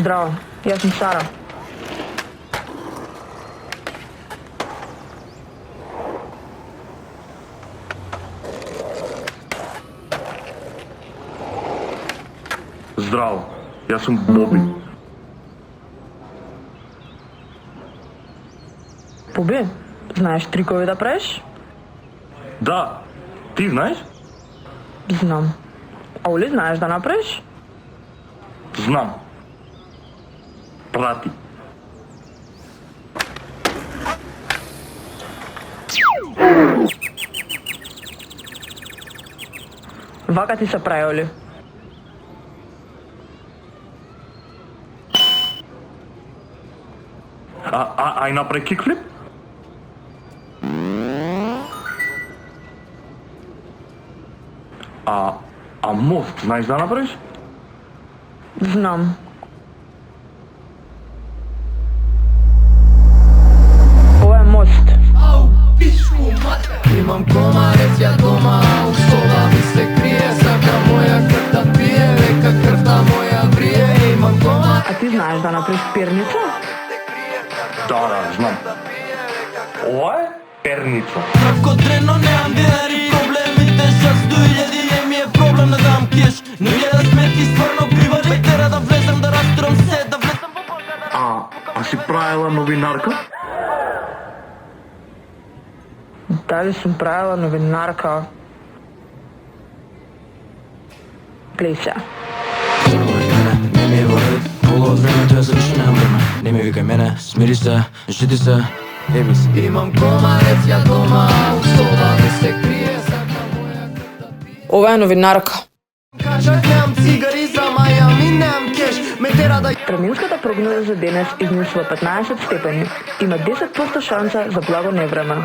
Здраво, јас сум Сара. Здраво, јас сум Боби. Боби, знаеш трикови да правиш? Да, ти знаеш? Знам. А Оли знаеш да направиш? Знам. Прати. Вака ти се прави, Оли. Ај направи кикфлип? А мост, знаеш да направиш? Знам. Ова е мост. Имам комарец ја дома, у соба ми се крие, сака моја крв да пие, века крвта моја врие. Имам комарец. А ти знаеш да направиш перница? Да, знам. Ова е перница. Травко дрено, неам денари, проблемите шаст до илјади, не ми е проблем да дам кеш. Но ја да сметки стварно привари, ме тера да влезем, да растурам се, да влезем во Болгара. А си правила новинарка? Дали сум правила новинарка? Глеј се. Не ми е во ред, пола од времето ја завише немам време. Не ми викај мене, смири се, жити се, еби се. Имам комарец ја дома, у соба ми се крие, сака моја крв да пие. Ова е новинарка. Кажах немам цигари за Мајами, немам кеш, ме тера да. Преминската прогноза за денес изнесува 15 степени. Има 10% шанса за благо невреме.